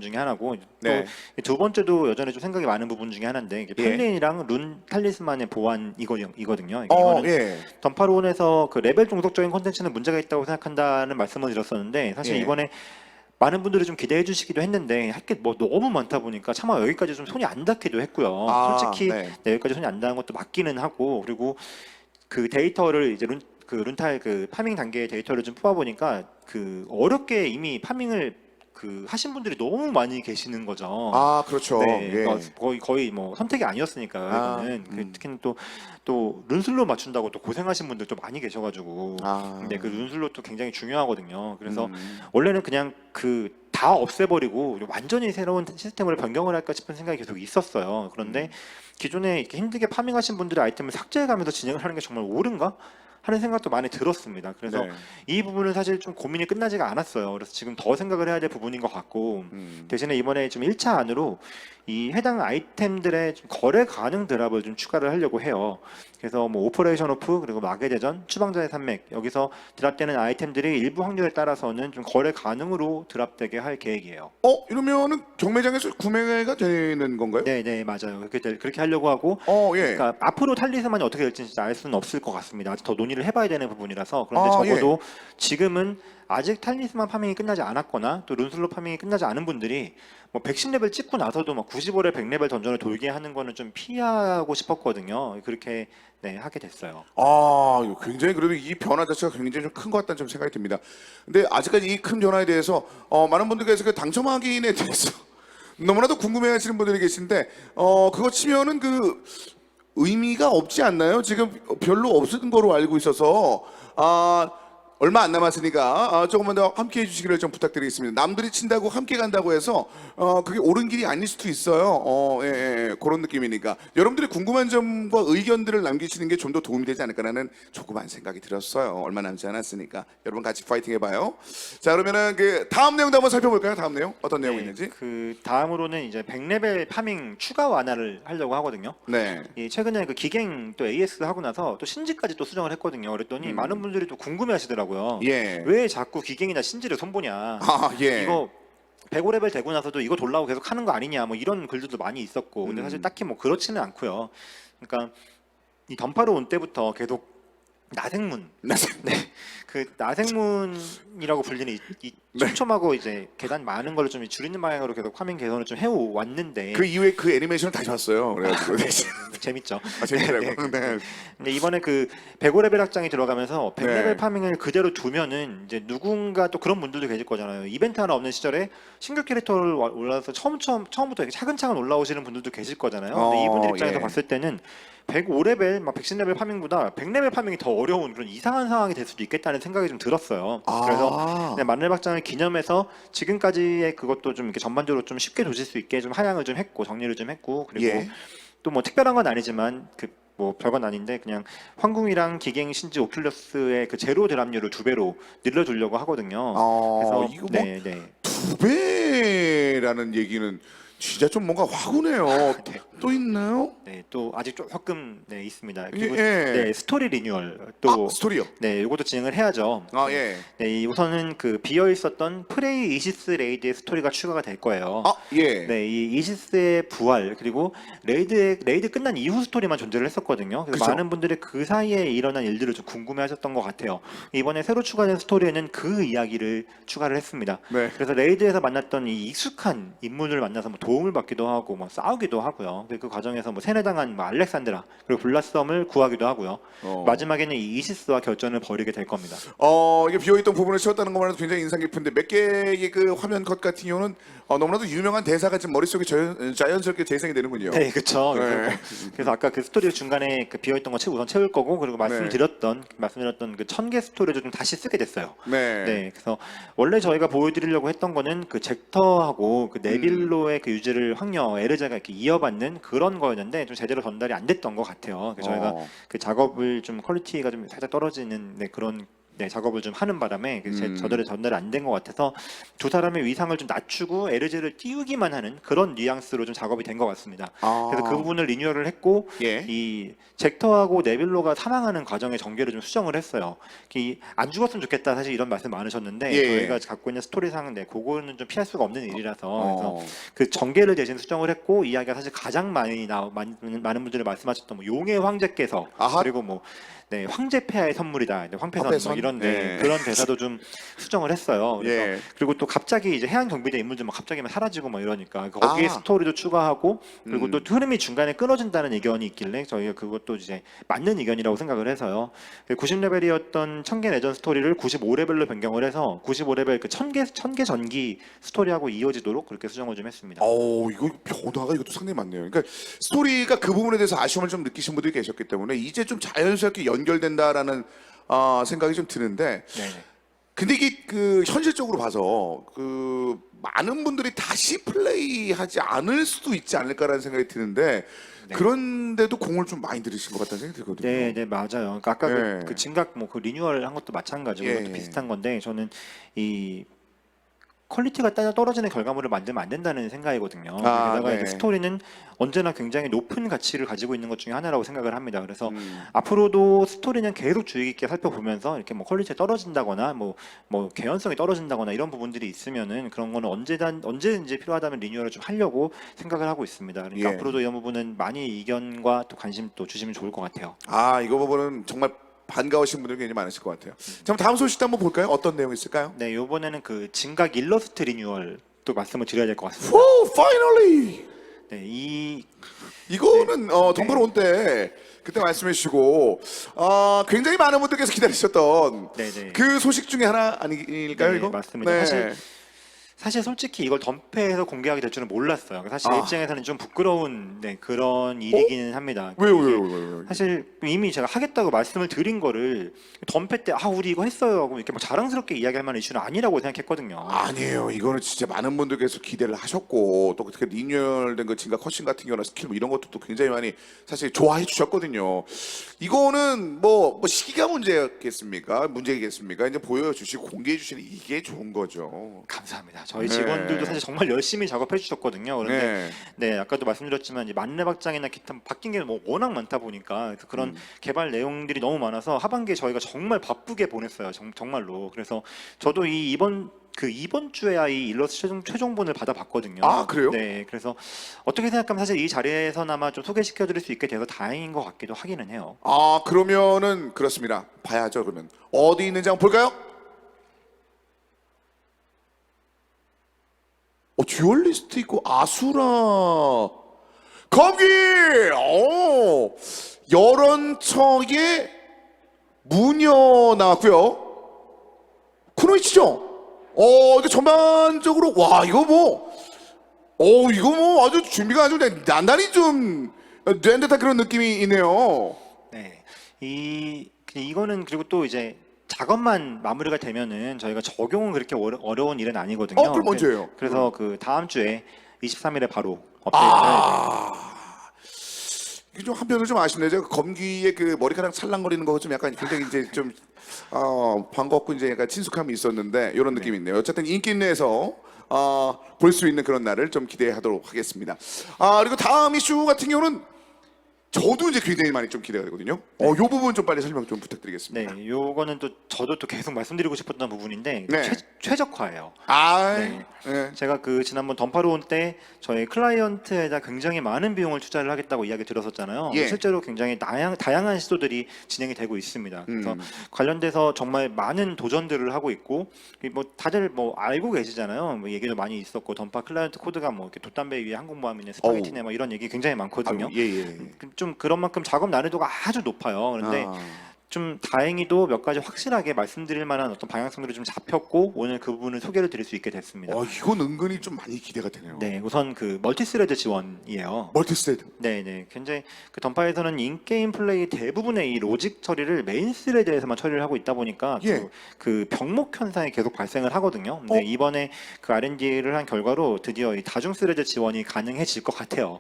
중에 하나고 네. 또 두 번째도 여전히 좀 생각이 많은 부분 중에 하나인데 이게 예. 펠린이랑 룬 탈리스만의 보완이거든요. 그러니까 이거는 예. 던파론에서 그 레벨 종속적인 콘텐츠는 문제가 있다고 생각한다는 말씀을 드렸었는데 사실 예. 이번에 많은 분들이 좀 기대해 주시기도 했는데 할 게 뭐 너무 많다 보니까 차마 여기까지 좀 손이 안 닿기도 했고요. 아, 솔직히 네. 여기까지 손이 안 닿은 것도 맞기는 하고 그리고 그 데이터를 이제 룬탈 그 파밍 단계의 데이터를 좀 뽑아 보니까 그 어렵게 이미 파밍을 그 하신 분들이 너무 많이 계시는 거죠. 아, 그렇죠. 네, 그러니까 예. 거의 뭐 선택이 아니었으니까요. 아, 이거는 특히는 또 룬슬로 맞춘다고 또 고생하신 분들도 많이 계셔가지고 아, 근데 그 룬슬로 또 굉장히 중요하거든요. 그래서 음, 원래는 그냥 그 다 없애버리고 완전히 새로운 시스템을 변경을 할까 싶은 생각이 계속 있었어요. 그런데 기존에 이렇게 힘들게 파밍하신 분들의 아이템을 삭제해가면서 진행을 하는 게 정말 옳은가 하는 생각도 많이 들었습니다. 그래서 네. 이 부분은 사실 좀 고민이 끝나지가 않았어요. 그래서 지금 더 생각을 해야 될 부분인 것 같고 대신에 이번에 좀 1차 안으로 이 해당 아이템들의 좀 거래 가능 드랍을 좀 추가를 하려고 해요. 그래서 뭐 오퍼레이션 오프 그리고 마계 대전 추방자의 산맥 여기서 드랍되는 아이템들이 일부 확률에 따라서는 좀 거래 가능으로 드랍되게 할 계획이에요. 이러면은 경매장에서 구매가 되는 건가요? 네, 맞아요. 그렇게 하려고 하고 예. 그러니까 앞으로 탈리스만이 어떻게 될지 진짜 알 수는 없을 것 같습니다. 아직 더 논의를 해봐야 되는 부분이라서 그런데 아, 예. 적어도 지금은 아직 탈리스만 파밍이 끝나지 않았거나 또 룬슬로 파밍이 끝나지 않은 분들이 뭐 110레벨 찍고 나서도 막 95레벨, 100레벨 던전을 돌게 하는 거는 좀 피하고 싶었거든요. 그렇게 네, 하게 됐어요. 아, 이거 굉장히 그래도 이 변화 자체가 굉장히 좀 큰 것 같다는 좀 생각이 듭니다. 근데 아직까지 이 큰 변화에 대해서 많은 분들께서 그 당첨 확인에 대해서 너무나도 궁금해하시는 분들이 계신데 그거 치면은 그 의미가 없지 않나요? 지금 별로 없은 거로 알고 있어서 얼마 안 남았으니까 조금만 더 함께 해주시기를 좀 부탁드리겠습니다. 남들이 친다고 함께 간다고 해서 그게 옳은 길이 아닐 수도 있어요. 그런 느낌이니까 여러분들이 궁금한 점과 의견들을 남기시는 게 좀 더 도움이 되지 않을까라는 조그만 생각이 들었어요. 얼마 남지 않았으니까 여러분 같이 파이팅 해봐요. 자, 그러면은 그 다음 내용도 한번 살펴볼까요? 다음 내용 어떤 내용이 네, 있는지? 그 다음으로는 이제 100레벨 파밍 추가 완화를 하려고 하거든요. 네. 최근에 그 기갱 또 AS 하고 나서 또 신지까지 또 수정을 했거든요. 그랬더니 많은 분들이 또 궁금해하시더라고요. 예. 왜 자꾸 기갱이나 신지를 손보냐? 아, 예. 이거 105레벨 되고 나서도 이거 돌라고 계속 하는 거 아니냐? 뭐 이런 글들도 많이 있었고, 근데 사실 딱히 뭐 그렇지는 않고요. 그러니까 이 던파로 온 때부터 계속 나생문, 네, 그 나생문이라고 불리는 이 촘촘하고 이제 계단 많은 걸로 좀 줄이는 방향으로 계속 화면 개선을 좀 해왔는데 그 이후에 그 애니메이션을 다시 봤어요. 그래가지고 재밌죠. 재밌더라고. 네. 근데 이번에 그 105레벨 확장이 들어가면서 100레벨 네. 파밍을 그대로 두면은 이제 누군가 또 그런 분들도 계실 거잖아요. 이벤트 하나 없는 시절에 신규 캐릭터를 올라서 처음부터 이렇게 차근차근 올라오시는 분들도 계실 거잖아요. 근데 이분들 입장에서 예. 봤을 때는 105레벨, 막 110레벨 파밍보다 100레벨 파밍이 더 어려운 그런 이상한 상황이 될 수도 있겠다는 생각이 좀 들었어요. 그래서 네, 만렙 확장을 기념해서 지금까지의 그것도 좀 이렇게 전반적으로 좀 쉽게 도실 수 있게 좀 하향을 좀 했고 정리를 좀 했고 그리고 예. 또 뭐 특별한 건 아니지만 그 뭐 별건 아닌데 그냥 황궁이랑 기갱 신지 오큘러스의 그 제로 드랍률을 2배로 늘려주려고 하거든요. 그래서 이거 뭐 네, 네. 2배라는 얘기는 진짜 좀 뭔가 화구네요. 또 있나요? 네, 또 아직 조금 네, 있습니다. 예, 그리고 예. 네, 스토리 리뉴얼 또 스토리요. 네, 이것도 진행을 해야죠. 예. 네, 우선은 그 비어 있었던 프레이 이시스 레이드의 스토리가 추가가 될 거예요. 예. 네, 이 이시스의 부활 그리고 레이드 끝난 이후 스토리만 존재를 했었거든요. 그래서 그쵸. 많은 분들이 그 사이에 일어난 일들을 좀 궁금해하셨던 것 같아요. 이번에 새로 추가된 스토리에는 그 이야기를 추가를 했습니다. 네. 그래서 레이드에서 만났던 이 익숙한 인물을 만나서 뭐 도움을 받기도 하고 뭐 싸우기도 하고요. 그 과정에서 뭐 세뇌당한 뭐 알렉산드라 그리고 블라썸을 구하기도 하고요. 마지막에는 이 이시스와 결전을 벌이게 될 겁니다. 이게 비어있던 부분을 채웠다는 것만 해도 굉장히 인상 깊은데 몇 개의 그 화면 컷 같은 경우는 너무나도 유명한 대사가 지금 머릿속에 자연스럽게 재생이 되는군요. 네, 그렇죠. 네. 그래서 아까 그 스토리 중간에 그 비어있던 거 우선 채울 거고 그리고 말씀드렸던 그 1000개 스토리를 좀 다시 쓰게 됐어요. 네. 네, 그래서 원래 저희가 보여드리려고 했던 거는 그 젝터하고 그 네빌로의 그 유지를 황녀 에르자가 이렇게 이어받는 그런 거였는데 좀 제대로 전달이 안 됐던 것 같아요. 그래서 저희가 그 작업을 좀 퀄리티가 좀 살짝 떨어지는 네, 그런 네, 작업을 좀 하는 바람에 저들의 전달이 안 된 것 같아서 두 사람의 위상을 좀 낮추고 에르제를 띄우기만 하는 그런 뉘앙스로 좀 작업이 된 것 같습니다. 그래서 그 부분을 리뉴얼을 했고 예. 이 젝터하고 네빌로가 사망하는 과정의 전개를 좀 수정을 했어요. 안 죽었으면 좋겠다 사실 이런 말씀 많으셨는데 예. 저희가 갖고 있는 스토리상 그거는 좀 피할 수가 없는 일이라서 그래서 어. 그 전개를 대신 수정을 했고 이야기가 사실 가장 많은 분들이 말씀하셨던 뭐 용의 황제께서 아하. 그리고 뭐 네, 황제 폐하의 선물이다. 황폐선 황폐선? 뭐 이런 네. 그런 대사도 좀 수정을 했어요. 그래서 예. 그리고 또 갑자기 이제 해양 경비대 인물들 막 갑자기 막 사라지고 막 이러니까 거기에 아. 스토리도 추가하고 그리고 또 흐름이 중간에 끊어진다는 의견이 있길래 저희가 그것도 이제 맞는 의견이라고 생각을 해서요. 90레벨이었던 천개 내전 스토리를 95레벨로 변경을 해서 95레벨 그 천개 전기 스토리하고 이어지도록 그렇게 수정을 좀 했습니다. 이거 변화가 이것도 상당히 많네요. 그러니까 스토리가 그 부분에 대해서 아쉬움을 좀 느끼신 분들이 계셨기 때문에 이제 좀 자연스럽게 연결된다라는 생각이 좀 드는데, 네네. 근데 이게 그 현실적으로 봐서 그 많은 분들이 다시 플레이하지 않을 수도 있지 않을까라는 생각이 드는데, 네. 그런데도 공을 좀 많이 들이신 것 같다는 생각이 들거든요. 네, 네 맞아요. 그러니까 아까 네. 그 진각 뭐 그 리뉴얼 한 것도 마찬가지고 예. 그것도 비슷한 건데 저는 이 퀄리티가 떨어지는 결과물을 만들면 안 된다는 생각이거든요. 게다가 네. 이제 스토리는 언제나 굉장히 높은 가치를 가지고 있는 것 중에 하나라고 생각을 합니다. 그래서 음. 앞으로도 스토리는 계속 주의 깊게 살펴보면서 이렇게 뭐 퀄리티가 떨어진다거나 뭐 개연성이 떨어진다거나 이런 부분들이 있으면은 그런 거는 언제든지 필요하다면 리뉴얼을 좀 하려고 생각을 하고 있습니다. 그러니까 예. 앞으로도 이런 부분은 많이 이견과 또 관심 또 주시면 좋을 것 같아요. 이거 부분은 정말 반가우신 분들이 굉장히 많으실 것 같아요. 자, 그럼 다음 소식도 한번 볼까요? 어떤 내용이 있을까요? 네, 이번에는 그 진각 일러스트 리뉴얼 또 말씀을 드려야 될 것 같습니다. 오, finally! 네, 이거는 동파로 온 때 그때 말씀해 주시고 굉장히 많은 분들께서 기다리셨던 네네. 그 소식 중에 하나 아닐까요? 네, 이거? 맞습니다. 사실 솔직히 이걸 덤페에서 공개하게 될 줄은 몰랐어요. 사실 제 입장에서는 좀 부끄러운 그런 일이기는 합니다. 왜요? 사실 이미 제가 하겠다고 말씀을 드린 거를 덤페 때 우리 이거 했어요 하고 이렇게 막 자랑스럽게 이야기할 만한 이슈는 아니라고 생각했거든요. 아니에요. 이거는 진짜 많은 분들께서 기대를 하셨고 또 그렇게 리뉴얼된 그 진각 컷신 같은 경우나 스킬 뭐 이런 것도 또 굉장히 많이 사실 좋아해 주셨거든요. 이거는 뭐 시기가 문제겠습니까? 이제 보여주시고 공개해 주시는 이게 좋은 거죠. 감사합니다. 저희 직원들도 사실 정말 열심히 작업해 주셨거든요. 그런데 아까도 말씀드렸지만 만렙 확장이나 기타 바뀐 게 뭐 워낙 많다 보니까 그런 개발 내용들이 너무 많아서 하반기에 저희가 정말 바쁘게 보냈어요. 정말로. 그래서 저도 이번 주에야 이 일러스트 최종본을 받아봤거든요. 그래요? 네, 그래서 어떻게 생각하면 사실 이 자리에서나마 좀 소개시켜드릴 수 있게 돼서 다행인 것 같기도 하기는 해요. 그러면은 그렇습니다. 봐야죠. 그러면 어디 있는지 한번 볼까요? 듀얼리스트 있고 아수라 검기 열언처의 무녀 나왔고요. 쿠노이치죠. 이거 전반적으로 이거 뭐 아주 준비가 아주 단단히 좀 된 듯한 그런 느낌이 있네요. 네, 이거는 그리고 또 이제 작업만 마무리가 되면은 저희가 적용은 그렇게 어려운 일은 아니거든요. 그럼 언제예요? 그래서 그 다음 주에 23일에 바로 업데이트를 해야 돼요. 이게 좀 한편으로 좀 아쉽네요. 제가 검기의 그 머리카락 살랑거리는 거 좀 약간 굉장히 이제 좀 반갑고 이제 약간 친숙함이 있었는데 이런 느낌이 있네요. 어쨌든 인기 내에서 볼 수 있는 그런 날을 좀 기대하도록 하겠습니다. 그리고 다음 이슈 같은 경우는 저도 이제 굉장히 많이 좀 기대가 되거든요. 요 부분 좀 빨리 설명 좀 부탁드리겠습니다. 네, 요거는 또 저도 또 계속 말씀드리고 싶었던 부분인데 네. 최적화예요. 네. 제가 그 지난번 던파로온 때 저희 클라이언트에다 굉장히 많은 비용을 투자를 하겠다고 이야기 들었었잖아요. 예. 실제로 굉장히 다양한 시도들이 진행이 되고 있습니다. 그래서 관련돼서 정말 많은 도전들을 하고 있고 뭐 다들 뭐 알고 계시잖아요. 뭐 얘기도 많이 있었고 던파 클라이언트 코드가 뭐 이렇게 돛담배 위에 항공모함이네 스파게티네 뭐 이런 얘기 굉장히 많거든요. 좀 그런 만큼 작업 난이도가 아주 높아요. 그런데 좀 다행히도 몇 가지 확실하게 말씀드릴 만한 어떤 방향성들이 좀 잡혔고 오늘 그 부분을 소개를 드릴 수 있게 됐습니다. 이건 은근히 좀 많이 기대가 되네요. 네, 우선 그 멀티스레드 지원이에요. 멀티스레드. 네, 굉장히 그 던파에서는 인게임 플레이 대부분의 이 로직 처리를 메인 스레드에서만 처리를 하고 있다 보니까 그 병목 현상이 계속 발생을 하거든요. 근데 이번에 그 R&D를 한 결과로 드디어 이 다중 스레드 지원이 가능해질 것 같아요.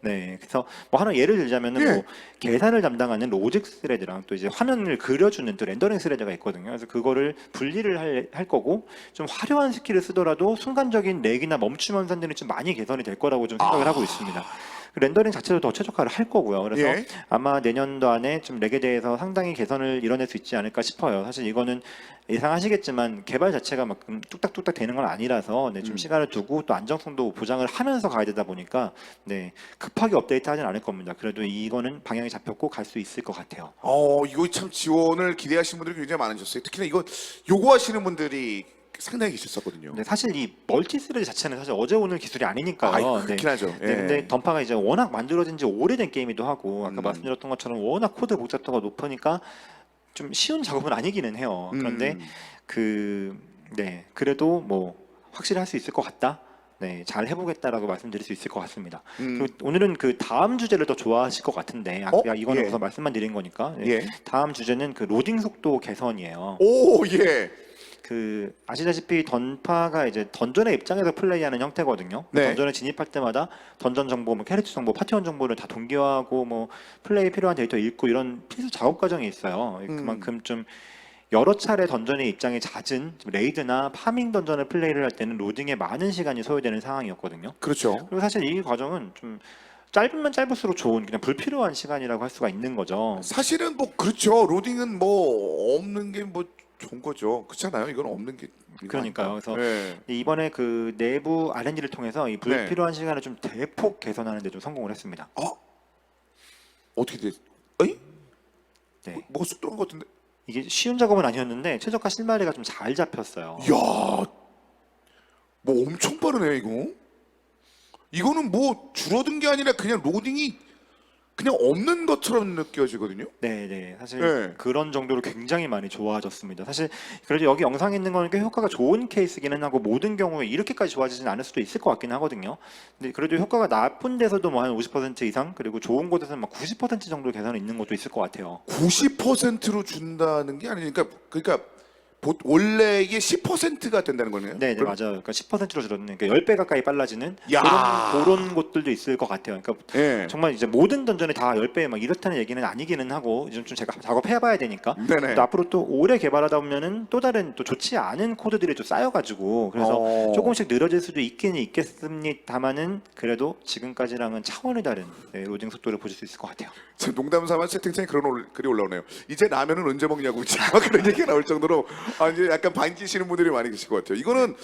네, 그래서 뭐 하나 예를 들자면은 예. 뭐 계산을 담당하는 로직 스레드랑 또 이제 화면을 그려주는 또 렌더링 스레드가 있거든요. 그래서 그거를 분리를 할 거고 좀 화려한 스킬을 쓰더라도 순간적인 렉이나 멈춤 현상들이 좀 많이 개선이 될 거라고 좀 생각을 하고 있습니다. 그 렌더링 자체도 더 최적화를 할 거고요. 그래서 예. 아마 내년도 안에 좀 렉에 대해서 상당히 개선을 이뤄낼 수 있지 않을까 싶어요. 사실 이거는 예상하시겠지만 개발 자체가 막 뚝딱뚝딱 되는 건 아니라서 네, 좀 시간을 두고 또 안정성도 보장을 하면서 가야 되다 보니까 네, 급하게 업데이트하진 않을 겁니다. 그래도 이거는 방향이 잡혔고 갈 수 있을 것 같아요. 이거 참 지원을 기대하시는 분들이 굉장히 많으셨어요. 특히나 이거 요구하시는 분들이 상당히 계셨었거든요. 네, 사실 이 멀티 스레드 자체는 사실 어제 오늘 기술이 아니니까요. 네. 그렇긴 하죠. 네, 근데 던파가 이제 워낙 만들어진 지 오래된 게임이기도 하고 아까 음. 말씀드렸던 것처럼 워낙 코드 복잡도가 높으니까 좀 쉬운 작업은 아니기는 해요. 그런데 네, 그래도 뭐 확실히 할 수 있을 것 같다. 네, 잘 해보겠다라고 말씀드릴 수 있을 것 같습니다. 그리고 오늘은 그 다음 주제를 더 좋아하실 것 같은데, 아까 이거는 예. 우선 말씀만 드린 거니까. 네, 예. 다음 주제는 그 로딩 속도 개선이에요. 오, 예. 그 아시다시피 던파가 이제 던전의 입장에서 플레이하는 형태거든요. 네. 던전에 진입할 때마다 던전 정보, 뭐 캐릭터 정보, 파티원 정보를 다 동기화하고 뭐 플레이 필요한 데이터 읽고 이런 필수 작업 과정이 있어요. 그만큼 좀 여러 차례 던전의 입장이 잦은 좀 레이드나 파밍 던전을 플레이를 할 때는 로딩에 많은 시간이 소요되는 상황이었거든요. 그렇죠. 그리고 사실 이 과정은 좀 짧으면 짧을수록 좋은 그냥 불필요한 시간이라고 할 수가 있는 거죠. 사실은 뭐 그렇죠. 로딩은 뭐 없는 게 뭐 좋은 거죠. 그렇잖아요. 이건 없는 게 그러니까요. 그래서 네. 이번에 그 내부 R&D를 통해서 이 불필요한 시간을 좀 대폭 개선하는 데 좀 성공을 했습니다. 어떻게 됐? 에이? 네. 뭐가 쑥 들어간 것 같은데? 이게 쉬운 작업은 아니었는데 최적화 실마리가 좀 잘 잡혔어요. 이야, 뭐 엄청 빠르네 이거. 이거는 뭐 줄어든 게 아니라 그냥 로딩이 그냥 없는 것처럼 느껴지거든요. 네, 네. 사실 네. 그런 정도로 굉장히 많이 좋아졌습니다. 사실 그래도 여기 영상에 있는 거는 꽤 효과가 좋은 케이스기는 하고 모든 경우에 이렇게까지 좋아지진 않을 수도 있을 것 같긴 하거든요. 근데 그래도 효과가 나쁜 데서도 뭐 한 50% 이상 그리고 좋은 곳에서는 막 90% 정도 개선이 있는 것도 있을 것 같아요. 90%로 준다는 게 아니니까 그러니까 원래의 10%가 된다는 거네요. 네, 네, 맞아요. 그러니까 10%로 줄었는 그러니까 10배 가까이 빨라지는 야. 그런 곳들도 있을 것 같아요. 그러니까 예. 정말 이제 모든 던전이 다 10배 막 이렇다는 얘기는 아니기는 하고 좀 제가 작업해봐야 되니까 네네. 또 앞으로 또 오래 개발하다 보면은 또 다른 또 좋지 않은 코드들이 또 쌓여가지고 그래서 조금씩 늘어질 수도 있기는 있겠습니다만은 그래도 지금까지랑은 차원이 다른 로딩 속도를 보실 수 있을 것 같아요. 지금 농담 삼아 채팅창에 그런 글이 올라오네요. 이제 라면은 언제 먹냐고 막 그런 얘기가 나올 정도로 이제 약간 반기시는 분들이 많이 계실 것 같아요. 이거는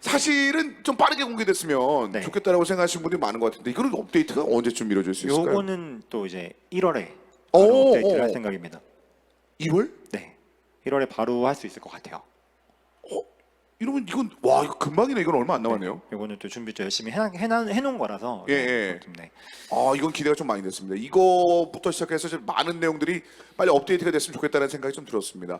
사실은 좀 빠르게 공개됐으면 네. 좋겠다라고 생각하시는 분들이 많은 것 같은데 이거는 업데이트가 언제쯤 이루어질 수 있을까요? 요거는 또 이제 1월에 오, 업데이트를 할 오. 생각입니다. 2월? 네, 1월에 바로 할 수 있을 것 같아요. 이러면 이건 와 이거 금방이네. 이건 얼마 안 남았네요. 요거는 또 준비 좀 열심히 해놓은 거라서 예, 예. 좀, 네. 이건 기대가 좀 많이 됐습니다. 이거부터 시작해서 좀 많은 내용들이 빨리 업데이트가 됐으면 좋겠다는 생각이 좀 들었습니다.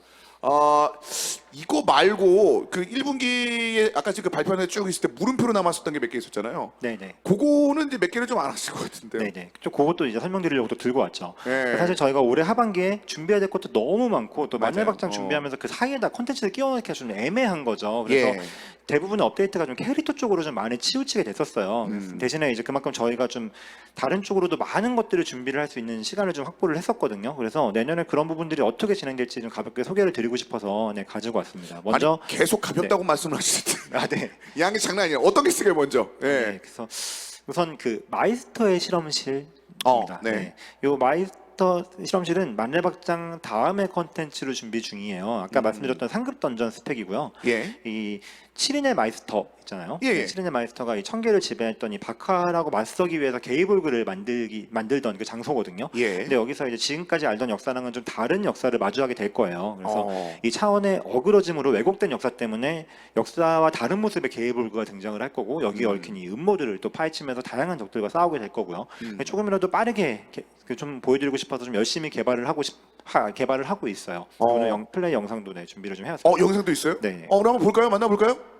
이거 말고 그 1분기에 아까 지금 발표하는 쭉 있을 때 물음표로 남았었던 게 몇 개 있었잖아요. 네네. 그거는 이제 몇 개를 좀 안 하실 것 같은데요. 네네. 좀 그것도 이제 설명드리려고 또 들고 왔죠. 네. 사실 저희가 올해 하반기에 준비해야 될 것도 너무 많고 또 맞아요. 만렙박장 준비하면서 그 사이에다 콘텐츠를 끼워 넣기가 좀 애매한 거죠. 그래서 예. 대부분의 업데이트가 좀 캐릭터 쪽으로 좀 많이 치우치게 됐었어요. 대신에 이제 그만큼 저희가 좀 다른 쪽으로도 많은 것들을 준비를 할 수 있는 시간을 좀 확보를 했었거든요. 그래서 내년에 그런 부분들이 어떻게 진행될지 좀 가볍게 소개를 드리고 싶어서 네, 가지고 왔습니다. 먼저 아니, 계속 가볍다고 말씀을 하시는데 네. 양이 장난 아니에요. 어떤 게 쓰게 먼저? 예. 네, 그래서 우선 그 마이스터의 실험실입니다. 네. 네. 요 마이스터 실험실은 만렙박장 다음의 컨텐츠를 준비 중이에요. 아까 말씀드렸던 상급 던전 스펙이고요. 예. 이 7인의 마이스터 있잖아요. 예, 예. 7인의 마이스터가 이 천계를 지배했던 이 바카라고 맞서기 위해서 게이볼그를 만들던 그 장소거든요. 예. 근데 여기서 이제 지금까지 알던 역사랑은 좀 다른 역사를 마주하게 될 거예요. 그래서 이 차원의 어그러짐으로 왜곡된 역사 때문에 역사와 다른 모습의 게이볼그가 등장을 할 거고 여기에 얽힌 이 음모들을 또 파헤치면서 다양한 적들과 싸우게 될 거고요. 조금이라도 빠르게 좀 보여드리고 싶어서 좀 열심히 개발을 하고 있어요. 오늘 플레이 영상도 네, 준비를 좀 해왔어요. 영상도 있어요? 네. 그럼 한번 볼까요? 만나볼까요?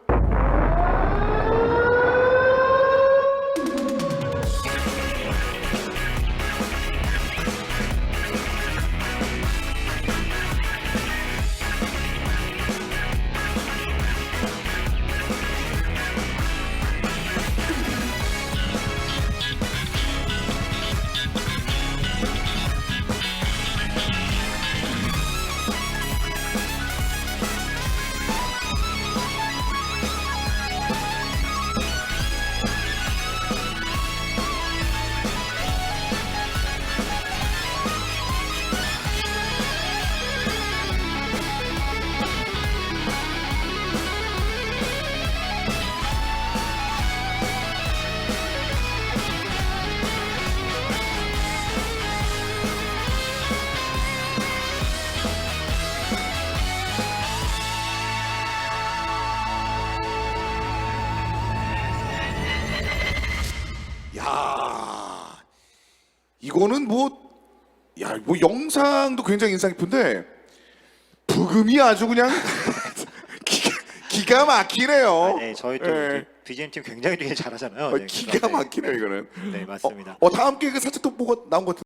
이거는 뭐 영상도 굉장히 인상 깊은데 부금이 아주 그냥 기가 막히네요. 네, 저희 또 예. BGM 팀 굉장히 되게 잘하잖아요. 네, 기가 그래서, 막히네요 이거는. 네, 맞습니다. 다음 기회에 살짝 또 뭐가 나온 것 같은데.